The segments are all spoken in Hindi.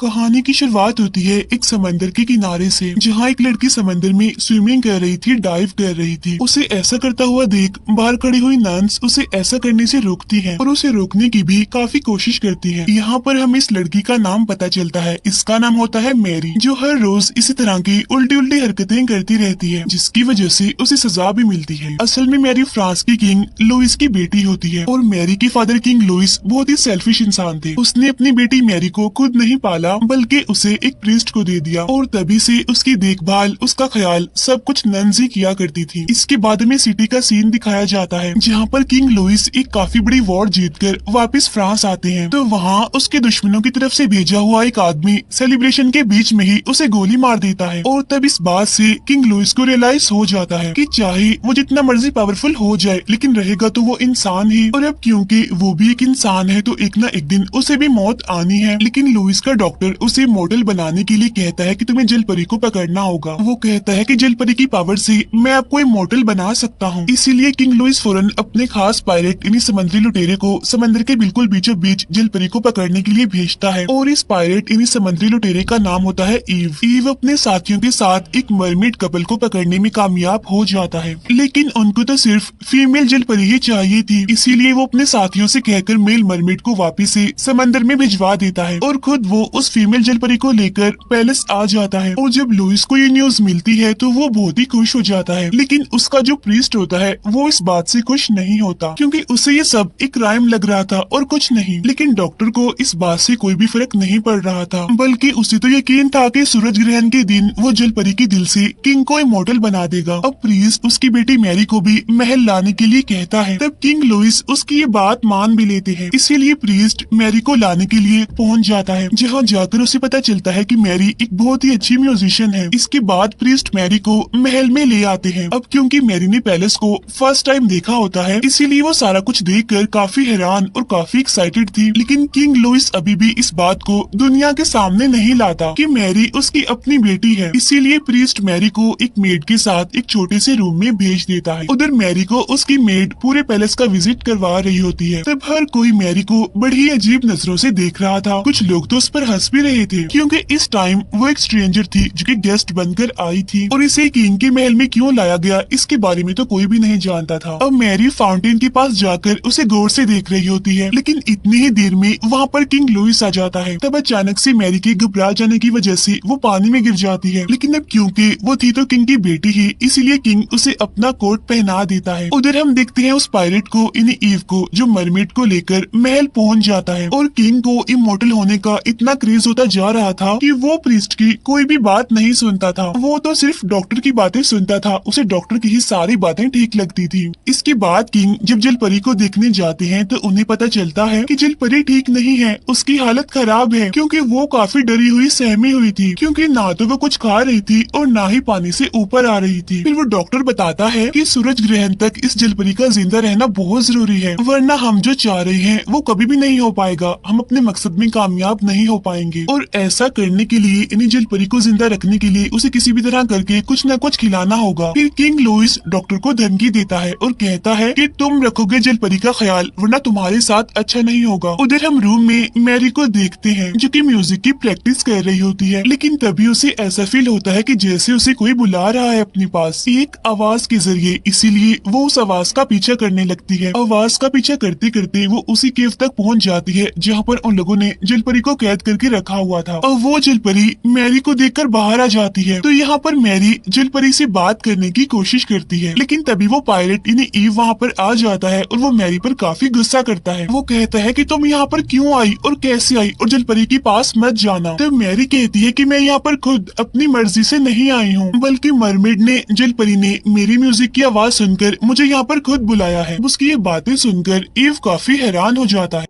कहानी की शुरुआत होती है एक समंदर के किनारे से, जहाँ एक लड़की समंदर में स्विमिंग कर रही थी, डाइव कर रही थी। उसे ऐसा करता हुआ देख बाहर खड़ी हुई नन्स उसे ऐसा करने से रोकती हैं और उसे रोकने की भी काफी कोशिश करती हैं। यहाँ पर हमें इस लड़की का नाम पता चलता है, इसका नाम होता है मैरी, जो हर रोज इसी तरह की उल्टी उल्टी हरकतें करती रहती है, जिसकी वजह से उसे सजा भी मिलती है। असल में मैरी फ्रांस की किंग लुइस की बेटी होती है और मैरी के फादर किंग लुइस बहुत ही सेल्फिश इंसान थे। उसने अपनी बेटी मैरी को खुद नहीं पाला बल्कि उसे एक प्रीस्ट को दे दिया और तभी से उसकी देखभाल, उसका ख्याल सब कुछ नन्स ही किया करती थी। इसके बाद में सिटी का सीन दिखाया जाता है, जहाँ पर किंग लुइस एक काफी बड़ी वॉर जीतकर वापस फ्रांस आते हैं। तो वहाँ उसके दुश्मनों की तरफ से भेजा हुआ एक आदमी सेलिब्रेशन के बीच में ही उसे गोली मार देता है और तब इस बात से किंग लुइस को रियलाइज हो जाता है कि चाहे वो जितना मर्जी पावरफुल हो जाए लेकिन रहेगा तो वो इंसान ही, और अब क्योंकि वो भी एक इंसान है तो एक ना एक दिन उसे भी मौत आनी है। लेकिन लुइस का डॉक्टर उसे मॉडल बनाने के लिए कहता है कि तुम्हें जल परी को पकड़ना होगा। वो कहता है कि जल परी की पावर से मैं आपको एक मॉडल बना सकता हूँ। इसीलिए किंग लुइस फौरन अपने खास पायलट यानी समुद्री लुटेरे को समंदर के बिल्कुल बीचों बीच जल परी को पकड़ने के लिए भेजता है और इस पायलट यानी समुद्री लुटेरे का नाम होता है ईव। ईव अपने साथियों के साथ एक मरमेड कपल को पकड़ने में कामयाब हो जाता है, लेकिन उनको तो सिर्फ फीमेल जल परी ही चाहिए थी। इसीलिए वो अपने साथियों से कहकर मेल मरमेड को वापिस से समंदर में भिजवा देता है और खुद वो उस फीमेल जल परी को लेकर पैलेस आ जाता है। और जब लुइस को ये न्यूज मिलती है तो वो बहुत ही खुश हो जाता है, लेकिन उसका जो प्रीस्ट होता है वो इस बात से खुश नहीं होता क्योंकि उसे ये सब एक क्राइम लग रहा था और कुछ नहीं। लेकिन डॉक्टर को इस बात से कोई भी फर्क नहीं पड़ रहा था, बल्कि उसे तो यकीन था कि सूरज ग्रहण के दिन वो जल परी के दिल से किंग को इमॉर्टल बना देगा। अब प्रीस्ट उसकी बेटी मैरी को भी महल लाने के लिए कहता है। तब किंग लुइस उसकी ये बात मान भी लेते हैं, इसीलिए प्रीस्ट मैरी को लाने के लिए पहुंच जाता है, जहां जाकर उसे पता चलता है कि मैरी एक बहुत ही अच्छी म्यूजिशियन है। इसके बाद प्रीस्ट मैरी को महल में ले आते हैं। अब क्योंकि मैरी ने पैलेस को फर्स्ट टाइम देखा होता है, इसीलिए वो सारा कुछ देखकर काफी हैरान और काफी एक्साइटेड थी। लेकिन किंग लुइस अभी भी इस बात को दुनिया के सामने नहीं लाता कि मैरी उसकी अपनी बेटी है। इसीलिए प्रीस्ट मैरी को एक मेड के साथ एक छोटे से रूम में भेज देता है। उधर मैरी को उसकी मेड पूरे पैलेस का विजिट करवा रही होती है। तब हर कोई मैरी को बड़ी अजीब नजरों से देख रहा था। कुछ लोग तो उस पर हंस भी रहे थे क्योंकि इस टाइम वो एक स्ट्रेंजर थी जो कि गेस्ट बनकर आई थी और इसे किंग के महल में क्यों लाया गया इसके बारे में तो कोई भी नहीं जानता था। अब मैरी फाउंटेन के पास जाकर उसे गौर से देख रही होती है, लेकिन इतनी ही देर में वहाँ पर किंग लुइस आ जाता है। तब अचानक से मैरी के घबरा जाने की वजह से वो पानी में गिर जाती है, लेकिन अब क्योंकि वो थी तो किंग की बेटी ही, इसीलिए किंग उसे अपना कोट पहना देता है। उधर हम देखते हैं उस पायलट को यानी ईव को, जो मरमेड को लेकर महल पहुंच जाता है और किंग को इमॉर्टल होने का इतना क्रेज होता जा रहा था कि वो प्रीस्ट की कोई भी बात नहीं सुनता था। वो तो सिर्फ डॉक्टर की बातें सुनता था, उसे डॉक्टर की ही सारी बातें ठीक लगती थी। इसके बाद किंग जब जल परी को देखने जाते हैं तो उन्हें पता चलता है कि जल परी ठीक नहीं है, उसकी हालत खराब है क्योंकि वो काफी डरी हुई सहमी हुई थी, क्योंकि ना तो वो कुछ खा रही थी और ना ही पानी से ऊपर आ रही थी। फिर वो डॉक्टर बताता है कि सूरज ग्रहण तक इस जल परी का जिंदा रहना बहुत जरूरी है, वरना हम जो चाह रहे हैं वो कभी भी नहीं हो पाएगा, हम अपने मकसद में कामयाब नहीं हो पाएंगे। और ऐसा करने के लिए यानी जल परी को जिंदा रखने के लिए उसे किसी भी तरह करके कुछ न कुछ खिलाना होगा। फिर किंग लुइस डॉक्टर को धमकी देता है और कहता है कि तुम रखोगे जल परी का ख्याल, वरना तुम्हारे साथ अच्छा नहीं होगा। उधर हम रूम में मैरी को देखते हैं जो कि म्यूजिक की प्रैक्टिस कर रही होती है, लेकिन तभी उसे ऐसा फील होता है कि जैसे उसे कोई बुला रहा है अपने पास एक आवाज के जरिए। इसीलिए वो उस आवाज का पीछा करने लगती है। आवाज का पीछा करते करते वो उसी केव तक पहुंच जाती है जहाँ पर उन लोगों ने जल परी को कैद करके रखा हुआ था। और वो जल परी मैरी को देखकर बाहर आ जाती है। तो यहाँ पर मैरी जल परी से बात करने की कोशिश करती है, लेकिन तभी वो पायलट यानी ईव वहाँ पर आ जाता है और वो मैरी पर काफी गुस्सा करता है। वो कहता है कि तुम यहाँ पर क्यों आई और कैसे आई और जल परी के पास मत जाना। तो मैरी कहती है कि मैं यहाँ पर खुद अपनी मर्जी से नहीं आई हूँ, बल्कि मरमेड ने जल परी ने मेरी म्यूजिक की आवाज सुनकर मुझे यहाँ पर खुद बुलाया है। उसकी ये बातें सुनकर ईव काफी हैरान हो जाता है।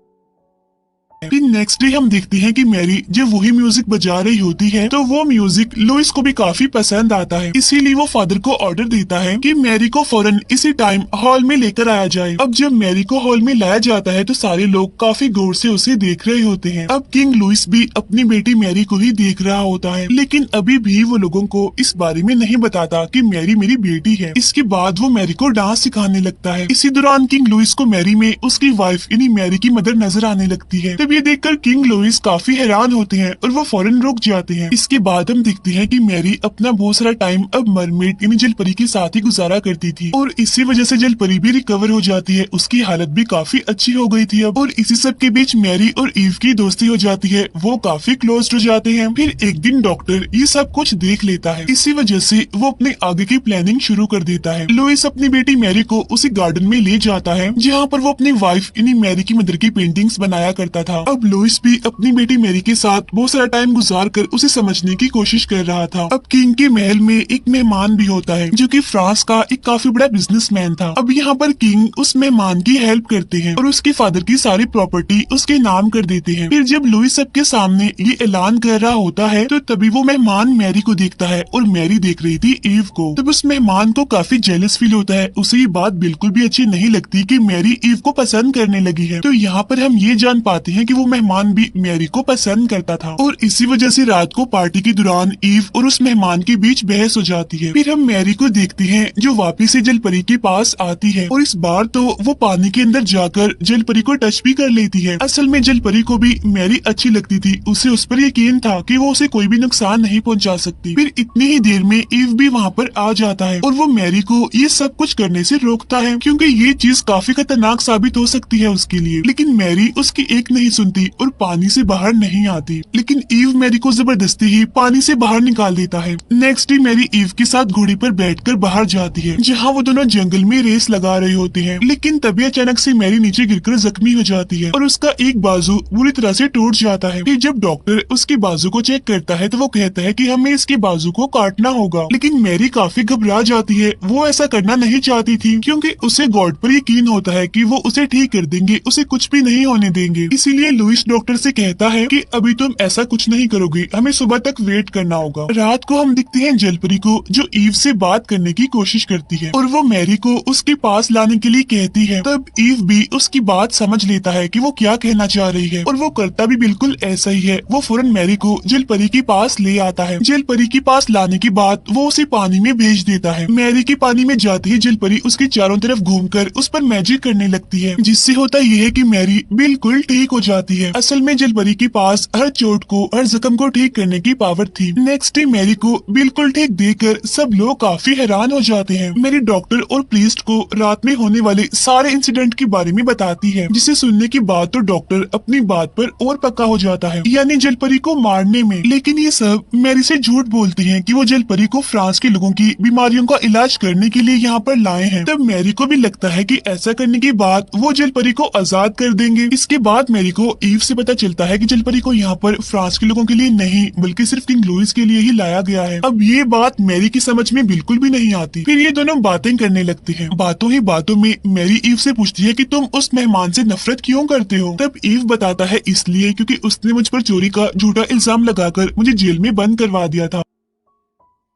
फिर नेक्स्ट डे हम देखते हैं कि मैरी जब वही म्यूजिक बजा रही होती है तो वो म्यूजिक लुइस को भी काफी पसंद आता है, इसीलिए वो फादर को ऑर्डर देता है कि मैरी को फौरन इसी टाइम हॉल में लेकर आया जाए। अब जब मैरी को हॉल में लाया जाता है तो सारे लोग काफी गौर से उसे देख रहे होते हैं। अब किंग लुइस भी अपनी बेटी मैरी को ही देख रहा होता है, लेकिन अभी भी वो लोगों को इस बारे में नहीं बताता कि मैरी मेरी बेटी है। इसके बाद वो मैरी को डांस सिखाने लगता है। इसी दौरान किंग लुइस को मैरी में उसकी वाइफ यानी मैरी की मदर नजर आने लगती है। तब ये देखकर किंग लुइस काफी हैरान होते हैं और वो फौरन रुक जाते हैं। इसके बाद हम देखते हैं कि मैरी अपना बहुत सारा टाइम अब मरमेड यानी जल परी के साथ ही गुजारा करती थी और इसी वजह से जल परी भी रिकवर हो जाती है। उसकी हालत भी काफी अच्छी हो गई थी अब। और इसी सब के बीच मैरी और ईव की दोस्ती हो जाती है, वो काफी क्लोज हो जाते हैं। फिर एक दिन डॉक्टर ये सब कुछ देख लेता है, इसी वजह से वो अपने आगे की प्लानिंग शुरू कर देता है। लुइस अपनी बेटी मैरी को उसी गार्डन में ले जाता है जहाँ पर वो अपनी वाइफ यानी मैरी की मदर की पेंटिंग्स बनाया करता था। अब लुइस भी अपनी बेटी मैरी के साथ बहुत सारा टाइम गुजार कर उसे समझने की कोशिश कर रहा था। अब किंग के महल में एक मेहमान भी होता है जो कि फ्रांस का एक काफी बड़ा बिजनेसमैन था। अब यहाँ पर किंग उस मेहमान की हेल्प करते हैं और उसके फादर की सारी प्रॉपर्टी उसके नाम कर देते हैं। फिर जब लुइस सबके सामने ये ऐलान कर रहा होता है तो तभी वो मेहमान मैरी को देखता है और मैरी देख रही थी ईव को। तब उस मेहमान को काफी जेलस फील होता है, उसे ये बात बिल्कुल भी अच्छी नहीं लगती कि मैरी ईव को पसंद करने लगी है। तो यहाँ पर हम ये जान पाते हैं कि वो मेहमान भी मैरी को पसंद करता था और इसी वजह से रात को पार्टी के दौरान ईव और उस मेहमान के बीच बहस हो जाती है। फिर हम मैरी को देखते हैं जो वापिस से जल परी के पास आती है और इस बार तो वो पानी के अंदर जाकर जल परी को टच भी कर लेती है। असल में जल परी को भी मैरी अच्छी लगती थी, उसे उस पर यकीन था कि वो उसे कोई भी नुकसान नहीं पहुंचा सकती। फिर इतनी ही देर में ईव भी वहाँ पर आ जाता है और वो मैरी को ये सब कुछ करने से रोकता है क्योंकि ये चीज काफी खतरनाक साबित हो सकती है उसके लिए। लेकिन मैरी उसकी एक नहीं सुनती और पानी से बाहर नहीं आती। लेकिन ईव मैरी को जबरदस्ती ही पानी से बाहर निकाल देता है। नेक्स्ट डे मैरी ईव के साथ घोड़ी पर बैठकर बाहर जाती है जहाँ वो दोनों जंगल में रेस लगा रहे होते हैं। लेकिन तभी अचानक से मैरी नीचे गिरकर जख्मी हो जाती है और उसका एक बाजू बुरी तरह से टूट जाता है। फिर जब डॉक्टर उसके बाजू को चेक करता है तो वो कहता है कि हमें इसके बाजू को काटना होगा। लेकिन मैरी काफी घबरा जाती है, वो ऐसा करना नहीं चाहती थी क्योंकि उसे गॉड पर यकीन होता है कि वो उसे ठीक कर देंगे, उसे कुछ भी नहीं होने देंगे। इसीलिए लुइस डॉक्टर से कहता है कि अभी तुम ऐसा कुछ नहीं करोगे, हमें सुबह तक वेट करना होगा। रात को हम दिखते हैं जलपरी को जो ईव से बात करने की कोशिश करती है और वो मैरी को उसके पास लाने के लिए कहती है। तब ईव भी उसकी बात समझ लेता है कि वो क्या कहना चाह रही है और वो करता भी बिल्कुल ऐसा ही है। वो फौरन मैरी को जलपरी के पास ले आता है। जलपरी के पास लाने के बाद वो उसे पानी में भेज देता है। मैरी के पानी में जाते ही जलपरी उसके चारों तरफ घूमकर उस पर मैजिक करने लगती है, जिससे होता यह है कि मैरी बिल्कुल ठीक हो जाती है। असल में जलपरी के पास हर चोट को, हर जख्म को ठीक करने की पावर थी। नेक्स्ट डे मैरी को बिल्कुल ठीक देखकर सब लोग काफी हैरान हो जाते हैं। मैरी डॉक्टर और प्रीस्ट को रात में होने वाले सारे इंसिडेंट के बारे में बताती है, जिसे सुनने के बाद तो डॉक्टर अपनी बात पर और पक्का हो जाता है, यानी जलपरी को मारने में। लेकिन ये सब मैरी से झूठ बोलते हैं कि वो जलपरी को फ्रांस के लोगों की बीमारियों का इलाज करने के लिए यहाँ पर लाए हैं। तब मैरी को भी लगता है कि ऐसा करने के बाद वो जलपरी को आजाद कर देंगे। इसके बाद मैरी को ईव से पता चलता है कि जलपरी को यहाँ पर फ्रांस के लोगों के लिए नहीं बल्कि सिर्फ किंग लुइस के लिए ही लाया गया है। अब ये बात मैरी की समझ में बिल्कुल भी नहीं आती। फिर ये दोनों बातें करने लगते हैं। बातों ही बातों में मैरी ईव से पूछती है कि तुम उस मेहमान से नफरत क्यों करते हो। तब ईव बताता है इसलिए क्योंकि उसने मुझ पर चोरी का झूठा इल्जाम लगाकर मुझे जेल में बंद करवा दिया था।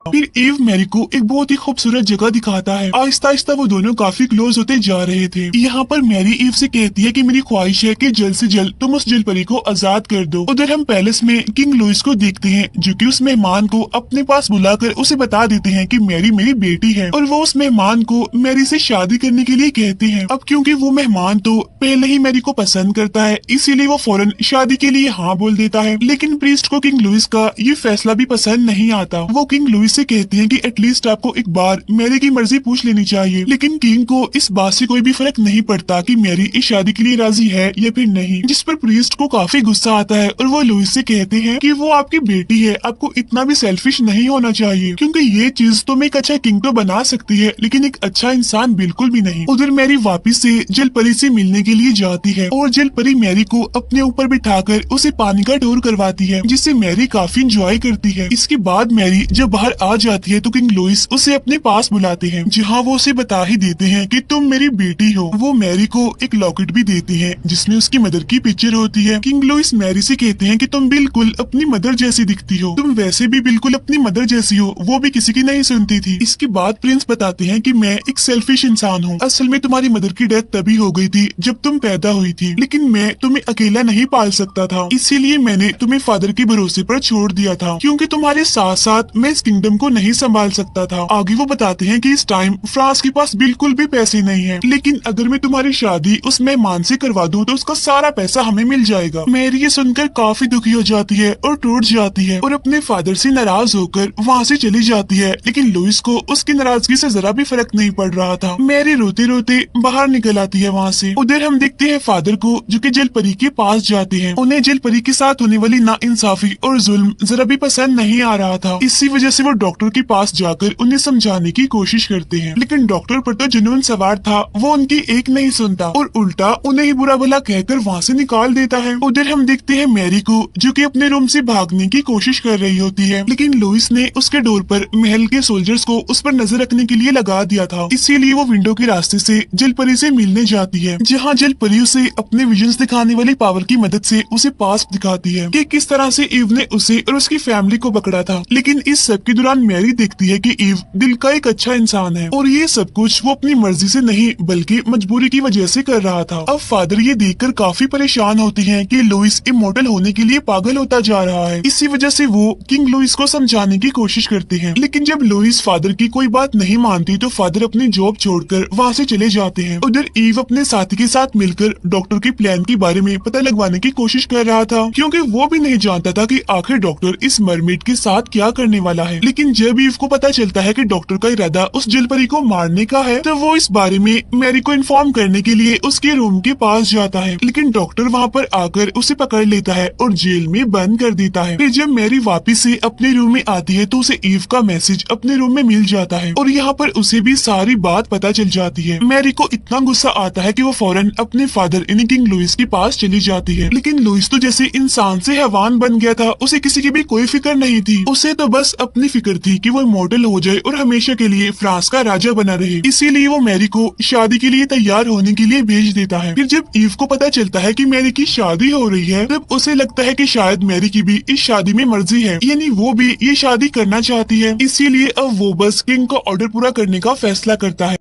फिर ईव मैरी को एक बहुत ही खूबसूरत जगह दिखाता है। आहिस्ता आहिस्ता वो दोनों काफी क्लोज होते जा रहे थे। यहाँ पर मैरी ईव से कहती है कि मेरी ख्वाहिश है कि जल्द से जल्द तुम उस जलपरी को आजाद कर दो। उधर हम पैलेस में किंग लुइस को देखते हैं जो कि उस मेहमान को अपने पास बुलाकर उसे बता देते हैं कि मैरी मेरी बेटी है और वो उस मेहमान को मैरी से शादी करने के लिए कहते हैं। अब क्योंकि वो मेहमान तो पहले ही मैरी को पसंद करता है इसीलिए वो फौरन शादी के लिए हाँ बोल देता है। लेकिन प्रीस्ट को किंग लुइस का ये फैसला भी पसंद नहीं आता। वो किंग लुइस से कहते हैं कि एटलीस्ट आपको एक बार मैरी की मर्जी पूछ लेनी चाहिए। लेकिन किंग को इस बात से कोई भी फर्क नहीं पड़ता कि मैरी इस शादी के लिए राजी है या फिर नहीं, जिस पर प्रीस्ट को काफी गुस्सा आता है और वो लुइस से कहते हैं कि वो आपकी बेटी है, आपको इतना भी सेल्फिश नहीं होना चाहिए क्योंकि ये चीज तुम्हें एक अच्छा किंग तो बना सकती है लेकिन एक अच्छा इंसान बिल्कुल भी नहीं। उधर मैरी वापिस से जलपरी से मिलने के लिए जाती है और जलपरी मैरी को अपने ऊपर बिठाकर उसे पानी का टूर करवाती है, जिससे मैरी काफी इंजॉय करती है। इसके बाद मैरी जब बाहर आ जाती है तो किंग लुइस उसे अपने पास बुलाते हैं जहाँ वो उसे बता ही देते हैं कि तुम मेरी बेटी हो। वो मैरी को एक लॉकेट भी देते हैं जिसमें उसकी मदर की पिक्चर होती है। किंग लुइस मैरी से कहते हैं कि तुम बिल्कुल अपनी मदर जैसी दिखती हो, तुम वैसे भी बिल्कुल अपनी मदर जैसी हो। वो भी किसी की नहीं सुनती थी। इसके बाद प्रिंस बताते हैं कि मैं एक सेल्फिश इंसान हूँ। असल में तुम्हारी मदर की डेथ तभी हो गई थी जब तुम पैदा हुई थी, लेकिन मैं तुम्हें अकेला नहीं पाल सकता था, इसीलिए मैंने तुम्हें फादर के भरोसे पर छोड़ दिया था क्योंकि तुम्हारे साथ साथ मैं इस किंगडम तुमको नहीं संभाल सकता था। आगे वो बताते हैं कि इस टाइम फ्रांस के पास बिल्कुल भी पैसे नहीं है, लेकिन अगर मैं तुम्हारी शादी उस मेहमान से करवा दूं तो उसका सारा पैसा हमें मिल जाएगा। मैरी ये सुनकर काफी दुखी हो जाती है और टूट जाती है और अपने फादर से नाराज होकर वहाँ से चली जाती है। लेकिन लुइस को उसकी नाराजगी से जरा भी फर्क नहीं पड़ रहा था। मैरी रोते रोते बाहर निकल आती है वहाँ से। उधर हम देखते हैं फादर को जो कि जल परी के पास जाते हैं। उन्हें जल परी के साथ होने वाली नाइंसाफी और जुल्म जरा भी पसंद नहीं आ रहा था। इसी वजह से वो डॉक्टर के पास जाकर उन्हें समझाने की कोशिश करते हैं, लेकिन डॉक्टर पर तो जुनून सवार था, वो उनकी एक नहीं सुनता और उल्टा उन्हें ही बुरा भला कहकर वहाँ से निकाल देता है। उधर हम देखते हैं मैरी को जो कि अपने रूम से भागने की कोशिश कर रही होती है, लेकिन लुइस ने उसके डोर पर महल के सोल्जर्स को उस पर नजर रखने के लिए लगा दिया था। इसीलिए वो विंडो के रास्ते से जल परी से मिलने जाती है, जहाँ जल परी उसे अपने विजन्स दिखाने वाली पावर की मदद से उसे पास दिखाती है कि किस तरह से ईव ने उसे और उसकी फैमिली को पकड़ा था। लेकिन इस सब के दौरान मैरी देखती है कि ईव दिल का एक अच्छा इंसान है और ये सब कुछ वो अपनी मर्जी से नहीं बल्कि मजबूरी की वजह से कर रहा था। अब फादर ये देखकर काफी परेशान होते हैं कि लुइस इमॉर्टल होने के लिए पागल होता जा रहा है। इसी वजह से वो किंग लुइस को समझाने की कोशिश करते हैं, लेकिन जब लुइस फादर की कोई बात नहीं मानती तो फादर अपनी जॉब छोड़कर वहाँ से चले जाते हैं। उधर ईव अपने साथी के साथ मिलकर डॉक्टर के प्लान के बारे में पता लगवाने की कोशिश कर रहा था, क्योंकि वो भी नहीं जानता था कि आखिर डॉक्टर इस मरमेड के साथ क्या करने वाला है। लेकिन जब ईव को पता चलता है कि डॉक्टर का इरादा उस जल परी को मारने का है, तो वो इस बारे में मैरी को इन्फॉर्म करने के लिए उसके रूम के पास जाता है, लेकिन डॉक्टर वहाँ पर आकर उसे पकड़ लेता है और जेल में बंद कर देता है। फिर जब मैरी वापिस से अपने रूम में आती है तो उसे ईव का मैसेज अपने रूम में मिल जाता है और यहाँ पर उसे भी सारी बात पता चल जाती है। मैरी को इतना गुस्सा आता है कि वो फौरन अपने फादर यानी किंग लुइस के पास चली जाती है, लेकिन लुइस तो जैसे इंसान से हैवान बन गया था, उसे किसी की भी कोई फिक्र नहीं थी। उसे तो बस अपनी फिक्र थी कि वो इमॉर्टल हो जाए और हमेशा के लिए फ्रांस का राजा बना रहे। इसीलिए वो मैरी को शादी के लिए तैयार होने के लिए भेज देता है। फिर जब ईव को पता चलता है कि मैरी की शादी हो रही है, तब उसे लगता है कि शायद मैरी की भी इस शादी में मर्जी है, यानी वो भी ये शादी करना चाहती है। इसीलिए अब वो बस किंग का ऑर्डर पूरा करने का फैसला करता है।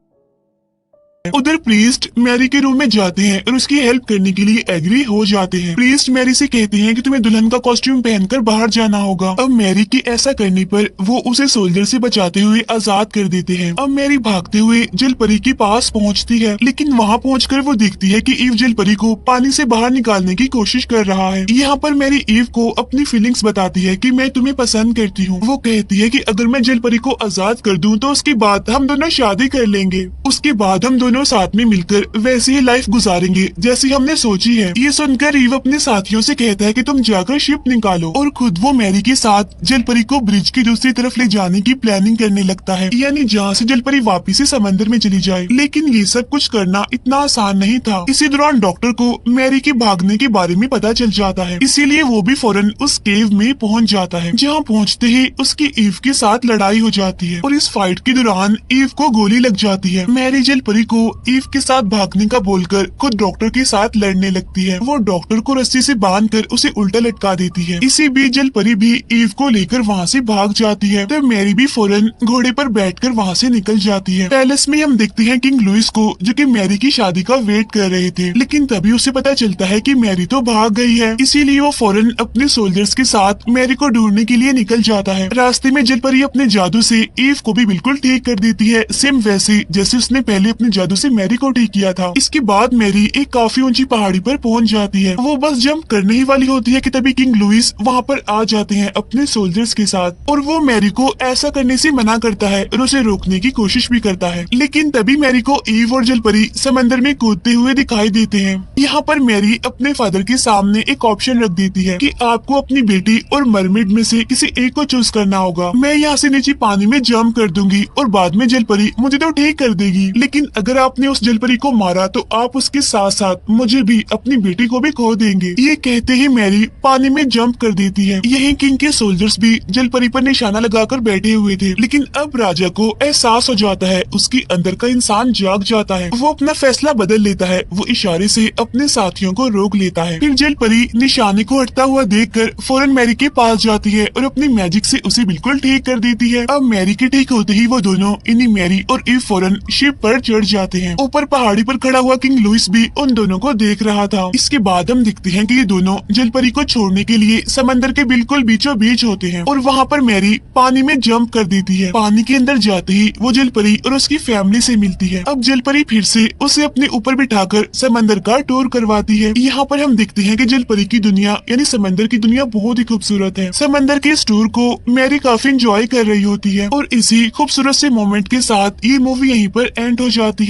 उधर प्रीस्ट मैरी के रूम में जाते हैं और उसकी हेल्प करने के लिए एग्री हो जाते हैं। प्रीस्ट मैरी से कहते हैं कि तुम्हें दुल्हन का कॉस्ट्यूम पहनकर बाहर जाना होगा। अब मैरी के ऐसा करने पर वो उसे सोल्जर से बचाते हुए आजाद कर देते हैं। अब मैरी भागते हुए जल परी के पास पहुंचती है, लेकिन वहां पहुंचकर वो देखती है कि ईव जल परी को पानी से बाहर निकालने की कोशिश कर रहा है। यहाँ पर मैरी ईव को अपनी फीलिंग्स बताती है कि मैं तुम्हें पसंद करती हूँ। वो कहती है कि अगर मैं जल परी को आजाद कर दूं तो उसके बाद हम दोनों शादी कर लेंगे, उसके बाद हम दोनों साथ में मिलकर वैसे ही लाइफ गुजारेंगे जैसी हमने सोची है। ये सुनकर ईव अपने साथियों से कहता है कि तुम जाकर शिप निकालो और खुद वो मैरी के साथ जलपरी को ब्रिज की दूसरी तरफ ले जाने की प्लानिंग करने लगता है, यानी जहाँ से जलपरी वापिस से समंदर में चली जाए। लेकिन ये सब कुछ करना इतना आसान नहीं था। इसी दौरान डॉक्टर को मैरी के भागने के बारे में पता चल जाता है, इसीलिए वो भी फौरन उस केव में पहुँच जाता है। जहाँ पहुँचते ही उसकी ईव के साथ लड़ाई हो जाती है और इस फाइट के दौरान ईव को गोली लग जाती है। मैरी जलपरी को ईव के साथ भागने का बोलकर खुद डॉक्टर के साथ लड़ने लगती है। वो डॉक्टर को रस्सी से बांधकर उसे उल्टा लटका देती है। इसी बीच जलपरी भी ईव को लेकर वहाँ से भाग जाती है, तो मैरी भी फौरन घोड़े पर बैठकर वहाँ से निकल जाती है। पैलेस में हम देखते हैं किंग लुइस को, जो कि मैरी की शादी का वेट कर रहे थे, लेकिन तभी उसे पता चलता है कि मैरी तो भाग गई है। इसीलिए वो फौरन अपने सोल्जर्स के साथ मैरी को ढूंढने के लिए निकल जाता है। रास्ते में जलपरी अपने जादू से ईव को भी बिल्कुल ठीक कर देती है, सेम वैसे जैसे उसने पहले अपने जादू से मैरी को ठीक किया था। इसके बाद मैरी एक काफी ऊंची पहाड़ी पर पहुंच जाती है। वो बस जंप करने ही वाली होती है कि तभी किंग लुइस वहाँ पर आ जाते हैं अपने सोल्जर्स के साथ, और वो मैरी को ऐसा करने से मना करता है और उसे रोकने की कोशिश भी करता है। लेकिन तभी मैरी को ईव और जलपरी समंदर में कूदते हुए दिखाई देते हैं। यहाँ पर मैरी अपने फादर के सामने एक ऑप्शन रख देती है कि आपको अपनी बेटी और मरमेड में से किसी एक को चूज करना होगा। मैं यहाँ से नीचे पानी में जंप कर दूंगी और बाद में जलपरी मुझे तो ठीक कर देगी, लेकिन अगर आपने उस जलपरी को मारा तो आप उसके साथ साथ मुझे भी, अपनी बेटी को भी खो देंगे। ये कहते ही मैरी पानी में जंप कर देती है। यही किंग के सोल्जर्स भी जलपरी पर निशाना लगाकर बैठे हुए थे, लेकिन अब राजा को एहसास हो जाता है, उसके अंदर का इंसान जाग जाता है। वो अपना फैसला बदल लेता है। वो इशारे से अपने साथियों को रोक लेता है। फिर जलपरी निशाने को हटता हुआ देखकर फौरन मैरी के पास जाती है और अपनी मैजिक से उसे बिल्कुल ठीक कर देती है। अब मैरी के ठीक होते ही वो दोनों, यानी मैरी और ईव, फौरन शिप पर चढ़ जाते जाते हैं। ऊपर पहाड़ी पर खड़ा हुआ किंग लुइस भी उन दोनों को देख रहा था। इसके बाद हम दिखते हैं कि ये दोनों जलपरी को छोड़ने के लिए समंदर के बिल्कुल बीचों बीच होते हैं और वहाँ पर मैरी पानी में जंप कर देती है। पानी के अंदर जाते ही वो जलपरी और उसकी फैमिली से मिलती है। अब जलपरी फिर से उसे अपने ऊपर बिठाकर समंदर का टूर करवाती है। यहाँ पर हम देखते हैं कि जलपरी की दुनिया यानी समंदर की दुनिया बहुत ही खूबसूरत है। समंदर के इस टूर को मैरी काफी एंजॉय कर रही होती है और इसी खूबसूरत से मोमेंट के साथ ये मूवी यहीं पर एंड हो जाती है।